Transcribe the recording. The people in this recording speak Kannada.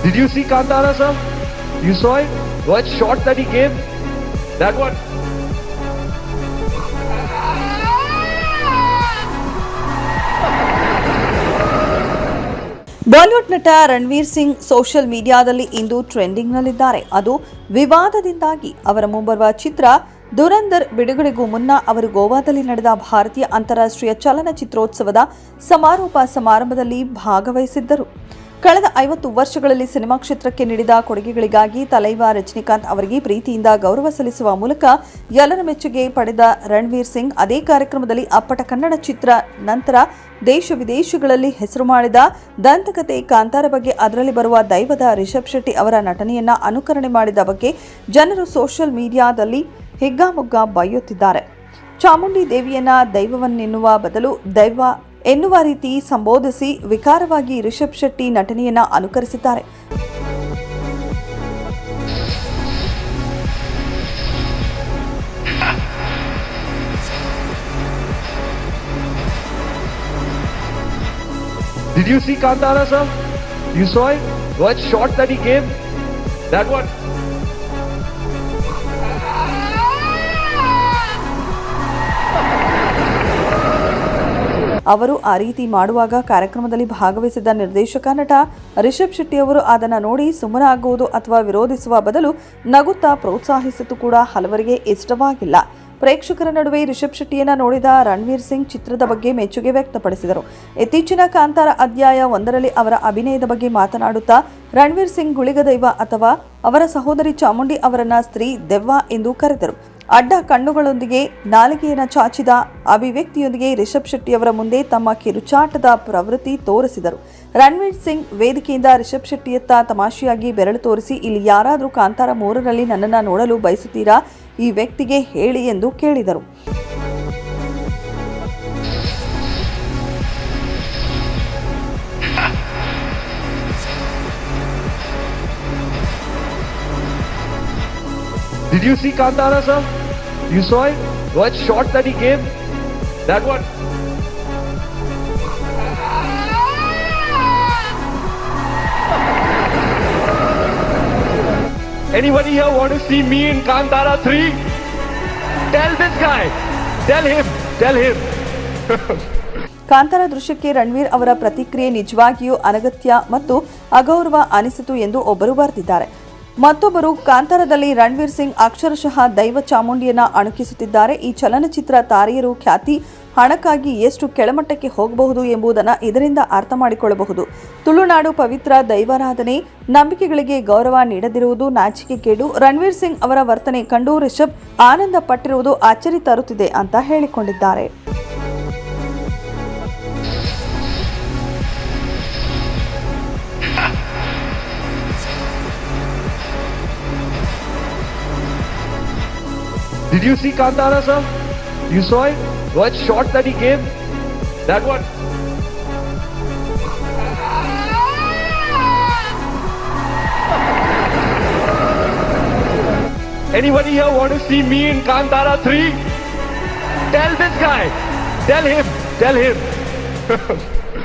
Did you see Kantara, sir? You saw it? What shot that he gave? That one. Bollywood ನಟ ರಣವೀರ್ ಸಿಂಗ್ ಸೋಷಿಯಲ್ ಮೀಡಿಯಾದಲ್ಲಿ ಇಂದು ಟ್ರೆಂಡಿಂಗ್ನಲ್ಲಿದ್ದಾರೆ. ಅದು ವಿವಾದದಿಂದಾಗಿ. ಅವರ ಮುಂಬರುವ ಚಿತ್ರ ದುರಂದರ್ ಬಿಡುಗಡೆಗೂ ಮುನ್ನ ಅವರು ಗೋವಾದಲ್ಲಿ ನಡೆದ ಭಾರತೀಯ ಅಂತಾರಾಷ್ಟ್ರೀಯ ಚಲನಚಿತ್ರೋತ್ಸವದ ಸಮಾರೋಪ ಸಮಾರಂಭದಲ್ಲಿ ಭಾಗವಹಿಸಿದ್ದರು. ಕಳೆದ 50 ವರ್ಷಗಳಲ್ಲಿ ಸಿನಿಮಾ ಕ್ಷೇತ್ರಕ್ಕೆ ನೀಡಿದ ಕೊಡುಗೆಗಳಿಗಾಗಿ ತಲೈವ ರಜನಿಕಾಂತ್ ಅವರಿಗೆ ಪ್ರೀತಿಯಿಂದ ಗೌರವ ಸಲ್ಲಿಸುವ ಮೂಲಕ ಎಲ್ಲರ ಮೆಚ್ಚುಗೆ ಪಡೆದ ರಣವೀರ್ ಸಿಂಗ್ ಅದೇ ಕಾರ್ಯಕ್ರಮದಲ್ಲಿ ಅಪ್ಪಟ ಕನ್ನಡ ಚಿತ್ರ ನಂತರ ದೇಶ ವಿದೇಶಗಳಲ್ಲಿ ಹೆಸರು ಮಾಡಿದ ದಂತಕತೆ ಕಾಂತಾರ ಬಗ್ಗೆ ಅದರಲ್ಲಿ ಬರುವ ದೈವದ ರಿಷಬ್ ಶೆಟ್ಟಿ ಅವರ ನಟನೆಯನ್ನ ಅನುಕರಣೆ ಮಾಡಿದ ಬಗ್ಗೆ ಜನರು ಸೋಷಿಯಲ್ ಮೀಡಿಯಾದಲ್ಲಿ ಹಿಗ್ಗಾಮುಗ್ಗಾ ಬೈಯುತ್ತಿದ್ದಾರೆ. ಚಾಮುಂಡಿ ದೇವಿಯನ್ನ ದೈವವನ್ನೆನ್ನುವ ಬದಲು ದೈವ ಎನ್ನುವ ರೀತಿ ಸಂಬೋಧಿಸಿ ವಿಕಾರವಾಗಿ Rishabh Shetty ನಟನೆಯನ್ನ ಅನುಕರಿಸಿದ್ದಾರೆ. Did you see Kantara, sir? You saw it? What shot that he gave? That one. ಅವರು ಆ ರೀತಿ ಮಾಡುವಾಗ ಕಾರ್ಯಕ್ರಮದಲ್ಲಿ ಭಾಗವಹಿಸಿದ ನಿರ್ದೇಶಕ ನಟ ರಿಷಬ್ ಶೆಟ್ಟಿ ಅವರು ಅದನ್ನು ನೋಡಿ ಸುಮ್ಮನಾಗುವುದು ಅಥವಾ ವಿರೋಧಿಸುವ ಬದಲು ನಗುತ್ತಾ ಪ್ರೋತ್ಸಾಹಿಸಿದ್ದು ಕೂಡ ಹಲವರಿಗೆ ಇಷ್ಟವಾಗಿಲ್ಲ. ಪ್ರೇಕ್ಷಕರ ನಡುವೆ ರಿಷಬ್ ಶೆಟ್ಟಿಯನ್ನ ನೋಡಿದ ರಣವೀರ್ ಸಿಂಗ್ ಚಿತ್ರದ ಬಗ್ಗೆ ಮೆಚ್ಚುಗೆ ವ್ಯಕ್ತಪಡಿಸಿದರು. ಇತ್ತೀಚಿನ ಕಾಂತಾರ ಅಧ್ಯಾಯ 1ರಲ್ಲಿ ಅವರ ಅಭಿನಯದ ಬಗ್ಗೆ ಮಾತನಾಡುತ್ತಾ ರಣವೀರ್ ಸಿಂಗ್ ಗುಳಿಗ ದೈವ ಅಥವಾ ಅವರ ಸಹೋದರಿ ಚಾಮುಂಡಿ ಅವರನ್ನ ಸ್ತ್ರೀ ದೆವ್ವ ಎಂದು ಕರೆದರು. ಅಡ್ಡ ಕಣ್ಣುಗಳೊಂದಿಗೆ ನಾಲಿಗೆಯನ್ನು ಚಾಚಿದ ಅಭಿವ್ಯಕ್ತಿಯೊಂದಿಗೆ ರಿಷಬ್ ಶೆಟ್ಟಿ ಅವರ ಮುಂದೆ ತಮ್ಮ ಕಿರುಚಾಟದ ಪ್ರವೃತ್ತಿ ತೋರಿಸಿದರು. ರಣವೀರ್ ಸಿಂಗ್ ವೇದಿಕೆಯಿಂದ ರಿಷಬ್ ಶೆಟ್ಟಿಯತ್ತ ತಮಾಷೆಯಾಗಿ ಬೆರಳು ತೋರಿಸಿ, ಇಲ್ಲಿ ಯಾರಾದರೂ ಕಾಂತಾರ 3ರಲ್ಲಿ ನನ್ನನ್ನು ನೋಡಲು ಬಯಸುತ್ತೀರಾ? ಈ ವ್ಯಕ್ತಿಗೆ ಹೇಳಿ ಎಂದು ಕೇಳಿದರು. Did you see Kantara, sir? You saw it? What shot that he gave? That one. Anybody here want to see me in Kantara 3? Tell this guy. Tell him. Tell him. Kantara ದೃಶ್ಯಕ್ಕೆ Ranveer ಅವರ ಪ್ರತಿಕ್ರಿಯೆ ನಿಜವಾಗಿಯೂ ಅನಗತ್ಯ ಮತ್ತು ಅಗೌರವ ಅನಿಸಿತು ಎಂದು ಒಬ್ಬರು ಬರೆದಿದ್ದಾರೆ. ಮತ್ತೊಬ್ಬರು, ಕಾಂತಾರದಲ್ಲಿ ರಣವೀರ್ ಸಿಂಗ್ ಅಕ್ಷರಶಃ ದೈವ ಚಾಮುಂಡಿಯನ್ನ ಅಣುಕಿಸುತ್ತಿದ್ದಾರೆ. ಈ ಚಲನಚಿತ್ರ ತಾರೆಯರು ಖ್ಯಾತಿ ಹಣಕ್ಕಾಗಿ ಎಷ್ಟು ಕೆಳಮಟ್ಟಕ್ಕೆ ಹೋಗಬಹುದು ಎಂಬುದನ್ನು ಇದರಿಂದ ಅರ್ಥ ಮಾಡಿಕೊಳ್ಳಬಹುದು. ತುಳುನಾಡು ಪವಿತ್ರ ದೈವಾರಾಧನೆ ನಂಬಿಕೆಗಳಿಗೆ ಗೌರವ ನೀಡದಿರುವುದು ನಾಚಿಕೆಗೇಡು. ರಣವೀರ್ ಸಿಂಗ್ ಅವರ ವರ್ತನೆ ಕಂಡು ರಿಷಬ್ ಆನಂದ ಪಟ್ಟಿರುವುದು ಅಚ್ಚರಿ ತರುತ್ತಿದೆ ಅಂತ ಹೇಳಿಕೊಂಡಿದ್ದಾರೆ. Did you see Kantara, sir? You saw it? What shot that he gave? That one. Anybody here want to see me in Kantara 3? Tell this guy. Tell him. Tell him.